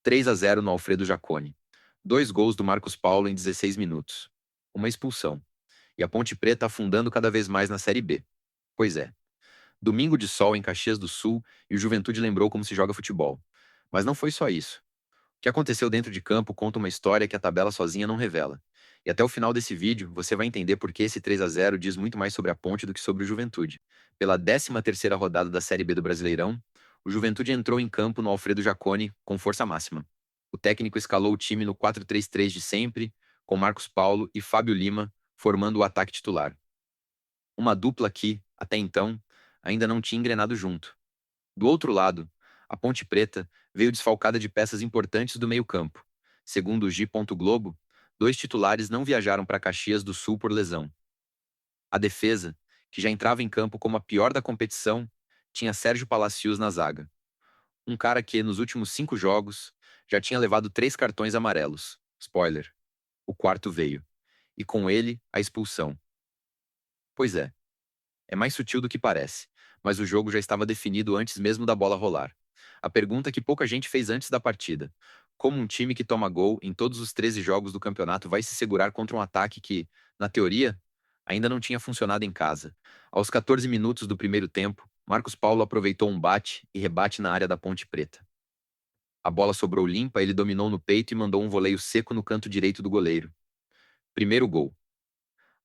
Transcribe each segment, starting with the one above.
3-0 no Alfredo Jaconi. 2 gols do Marcos Paulo em 16 minutos. Uma expulsão. E a Ponte Preta afundando cada vez mais na Série B. Pois é. Domingo de sol em Caxias do Sul e o Juventude lembrou como se joga futebol. Mas não foi só isso. O que aconteceu dentro de campo conta uma história que a tabela sozinha não revela. E até o final desse vídeo, você vai entender por que esse 3-0 diz muito mais sobre a Ponte do que sobre o Juventude. Pela 13ª rodada da Série B do Brasileirão, o Juventude entrou em campo no Alfredo Jaconi com força máxima. O técnico escalou o time no 4-3-3 de sempre, com Marcos Paulo e Fábio Lima formando o ataque titular. Uma dupla que, até então, ainda não tinha engrenado junto. Do outro lado, a Ponte Preta veio desfalcada de peças importantes do meio-campo. Segundo o G. Globo, 2 titulares não viajaram para Caxias do Sul por lesão. A defesa, que já entrava em campo como a pior da competição, tinha Sérgio Palacios na zaga. Um cara que, nos últimos 5 jogos, já tinha levado 3 cartões amarelos. Spoiler. O quarto veio. E com ele, a expulsão. Pois é mais sutil do que parece, mas o jogo já estava definido antes mesmo da bola rolar. A pergunta que pouca gente fez antes da partida: como um time que toma gol em todos os 13 jogos do campeonato vai se segurar contra um ataque que, na teoria, ainda não tinha funcionado em casa? Aos 14 minutos do primeiro tempo, Marcos Paulo aproveitou um bate e rebate na área da Ponte Preta. A bola sobrou limpa, ele dominou no peito e mandou um voleio seco no canto direito do goleiro. Primeiro gol.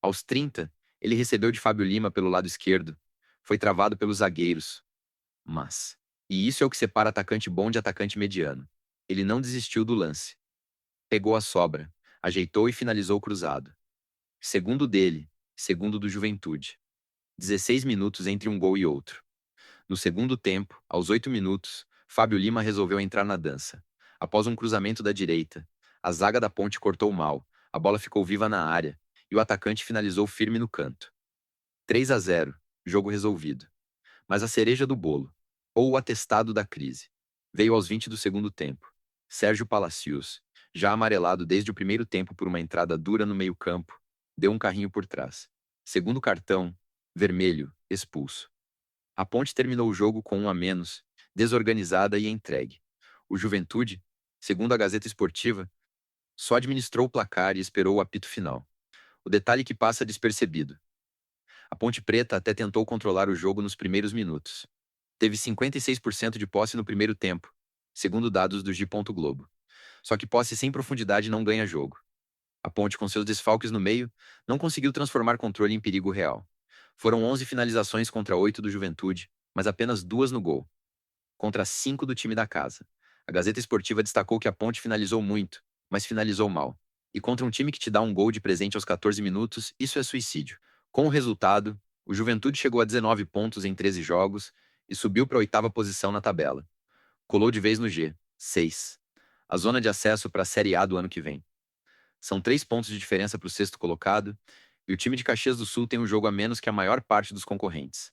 Aos 30, ele recebeu de Fábio Lima pelo lado esquerdo. Foi travado pelos zagueiros. E isso é o que separa atacante bom de atacante mediano. Ele não desistiu do lance. Pegou a sobra, ajeitou e finalizou o cruzado. Segundo dele, segundo do Juventude. 16 minutos entre um gol e outro. No segundo tempo, aos 8 minutos, Fábio Lima resolveu entrar na dança. Após um cruzamento da direita, a zaga da Ponte cortou mal, a bola ficou viva na área, e o atacante finalizou firme no canto. 3-0, jogo resolvido. Mas a cereja do bolo, ou o atestado da crise, veio aos 20 do segundo tempo. Sérgio Palacios, já amarelado desde o primeiro tempo por uma entrada dura no meio-campo, deu um carrinho por trás. Segundo cartão, vermelho, expulso. A Ponte terminou o jogo com 1 a menos, desorganizada e entregue. O Juventude, segundo a Gazeta Esportiva, só administrou o placar e esperou o apito final. O detalhe que passa despercebido: a Ponte Preta até tentou controlar o jogo nos primeiros minutos. Teve 56% de posse no primeiro tempo, segundo dados do G. Globo. Só que posse sem profundidade não ganha jogo. A Ponte, com seus desfalques no meio, não conseguiu transformar controle em perigo real. Foram 11 finalizações contra 8 do Juventude, mas apenas 2 no gol, contra 5 do time da casa. A Gazeta Esportiva destacou que a Ponte finalizou muito, mas finalizou mal. E contra um time que te dá um gol de presente aos 14 minutos, isso é suicídio. Com o resultado, o Juventude chegou a 19 pontos em 13 jogos e subiu para a 8ª posição na tabela. Colou de vez no G6, a zona de acesso para a Série A do ano que vem. São 3 pontos de diferença para o sexto colocado, e o time de Caxias do Sul tem um jogo a menos que a maior parte dos concorrentes.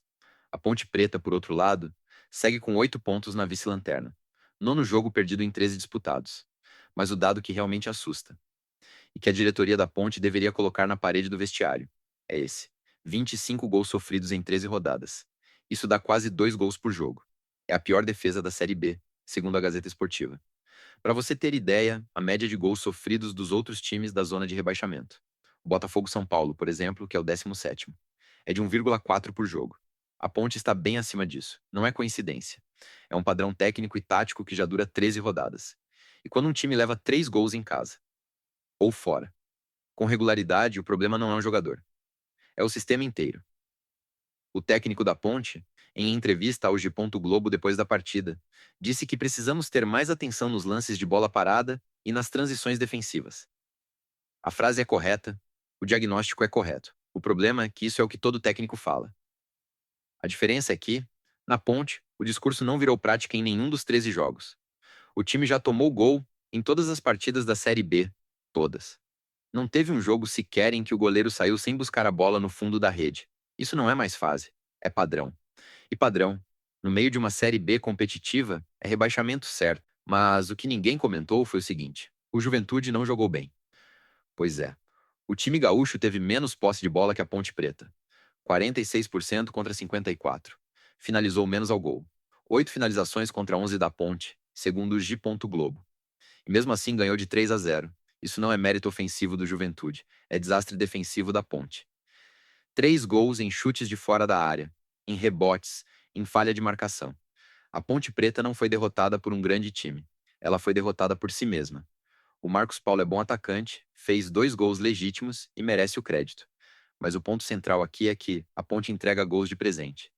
A Ponte Preta, por outro lado, segue com 8 pontos na vice-lanterna. Nono jogo perdido em 13 disputados. Mas o dado que realmente assusta, e que a diretoria da Ponte deveria colocar na parede do vestiário, é esse: 25 gols sofridos em 13 rodadas. Isso dá quase 2 gols por jogo. É a pior defesa da Série B, segundo a Gazeta Esportiva. Para você ter ideia, a média de gols sofridos dos outros times da zona de rebaixamento. O Botafogo São Paulo, por exemplo, que é o 17º, é de 1,4 por jogo. A Ponte está bem acima disso. Não é coincidência. É um padrão técnico e tático que já dura 13 rodadas. E quando um time leva 3 gols em casa, ou fora, com regularidade, o problema não é um jogador. É o sistema inteiro. O técnico da Ponte, em entrevista ao G. Globo depois da partida, disse que precisamos ter mais atenção nos lances de bola parada e nas transições defensivas. A frase é correta, o diagnóstico é correto. O problema é que isso é o que todo técnico fala. A diferença é que, na Ponte, o discurso não virou prática em nenhum dos 13 jogos. O time já tomou gol em todas as partidas da Série B, todas. Não teve um jogo sequer em que o goleiro saiu sem buscar a bola no fundo da rede. Isso não é mais fase, é padrão. E padrão, no meio de uma Série B competitiva, é rebaixamento certo. Mas o que ninguém comentou foi o seguinte: o Juventude não jogou bem. Pois é, o time gaúcho teve menos posse de bola que a Ponte Preta. 46% contra 54%. Finalizou menos ao gol. 8 finalizações contra 11 da Ponte, segundo o G. Globo. e mesmo assim ganhou de 3-0. Isso não é mérito ofensivo do Juventude, é desastre defensivo da Ponte. 3 gols em chutes de fora da área, em rebotes, em falha de marcação. A Ponte Preta não foi derrotada por um grande time. Ela foi derrotada por si mesma. O Marcos Paulo é bom atacante, fez 2 gols legítimos e merece o crédito. Mas o ponto central aqui é que a Ponte entrega gols de presente.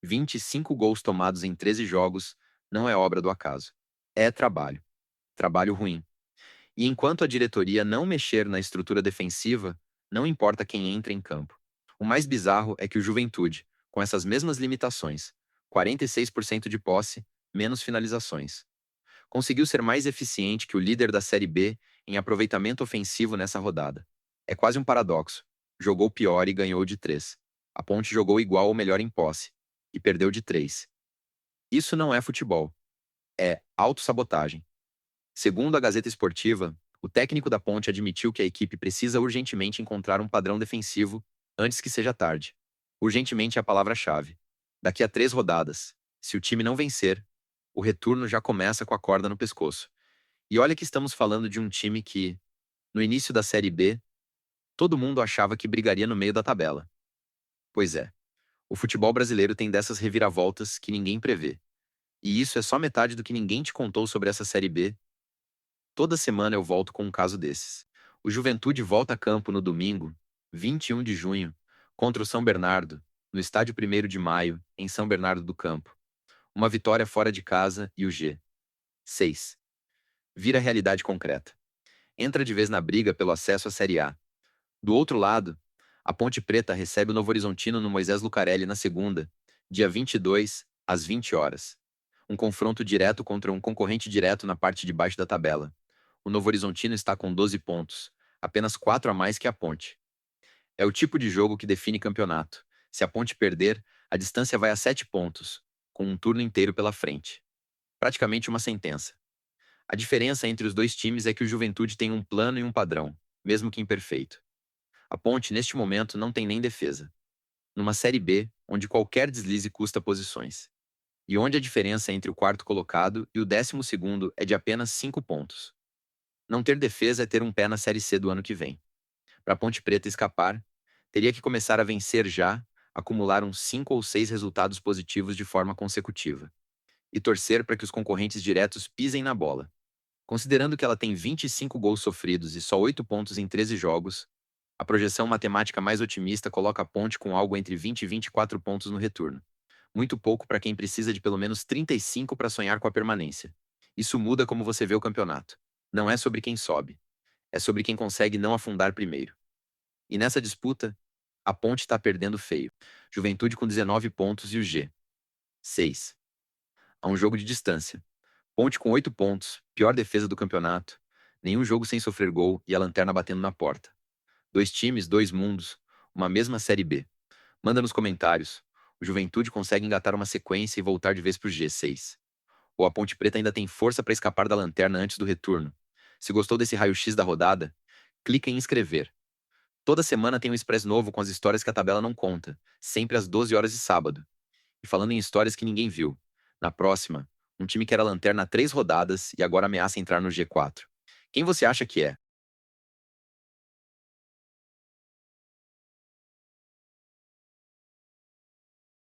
25 gols tomados em 13 jogos não é obra do acaso. É trabalho. Trabalho ruim. E enquanto a diretoria não mexer na estrutura defensiva, não importa quem entra em campo. O mais bizarro é que o Juventude, com essas mesmas limitações, 46% de posse, menos finalizações, conseguiu ser mais eficiente que o líder da Série B em aproveitamento ofensivo nessa rodada. É quase um paradoxo. Jogou pior e ganhou de 3. A Ponte jogou igual ou melhor em posse e perdeu de 3. Isso não é futebol. É autossabotagem. Segundo a Gazeta Esportiva, o técnico da Ponte admitiu que a equipe precisa urgentemente encontrar um padrão defensivo antes que seja tarde. Urgentemente é a palavra-chave. Daqui a 3 rodadas, se o time não vencer, o retorno já começa com a corda no pescoço. E olha que estamos falando de um time que, no início da Série B, todo mundo achava que brigaria no meio da tabela. Pois é, o futebol brasileiro tem dessas reviravoltas que ninguém prevê. E isso é só metade do que ninguém te contou sobre essa Série B. Toda semana eu volto com um caso desses. O Juventude volta a campo no domingo, 21 de junho, contra o São Bernardo, no estádio 1º de Maio, em São Bernardo do Campo. Uma vitória fora de casa e o G6 vira realidade concreta. Entra de vez na briga pelo acesso à Série A. Do outro lado, a Ponte Preta recebe o Novo Horizontino no Moisés Lucarelli na segunda, dia 22, às 20 horas. Um confronto direto contra um concorrente direto na parte de baixo da tabela. O Novo Horizontino está com 12 pontos, apenas 4 a mais que a Ponte. É o tipo de jogo que define campeonato. Se a Ponte perder, a distância vai a 7 pontos, com um turno inteiro pela frente. Praticamente uma sentença. A diferença entre os dois times é que o Juventude tem um plano e um padrão, mesmo que imperfeito. A Ponte, neste momento, não tem nem defesa. Numa Série B, onde qualquer deslize custa posições. E onde a diferença entre o quarto colocado e o 12º é de apenas 5 pontos. Não ter defesa é ter um pé na Série C do ano que vem. Para a Ponte Preta escapar, teria que começar a vencer já, acumular uns 5 ou 6 resultados positivos de forma consecutiva. E torcer para que os concorrentes diretos pisem na bola. Considerando que ela tem 25 gols sofridos e só 8 pontos em 13 jogos, a projeção matemática mais otimista coloca a Ponte com algo entre 20 e 24 pontos no retorno. Muito pouco para quem precisa de pelo menos 35 para sonhar com a permanência. Isso muda como você vê o campeonato. Não é sobre quem sobe. É sobre quem consegue não afundar primeiro. E nessa disputa, a Ponte está perdendo feio. Juventude com 19 pontos e o G6. Há um jogo de distância. Ponte com 8 pontos, pior defesa do campeonato. Nenhum jogo sem sofrer gol e a lanterna batendo na porta. 2 times, 2 mundos, uma mesma Série B. Manda nos comentários. O Juventude consegue engatar uma sequência e voltar de vez pro G6. Ou a Ponte Preta ainda tem força para escapar da lanterna antes do retorno. Se gostou desse raio-x da rodada, clica em inscrever. Toda semana tem um Express novo com as histórias que a tabela não conta, sempre às 12 horas de sábado. E falando em histórias que ninguém viu, na próxima, um time que era lanterna há 3 rodadas e agora ameaça entrar no G4. Quem você acha que é?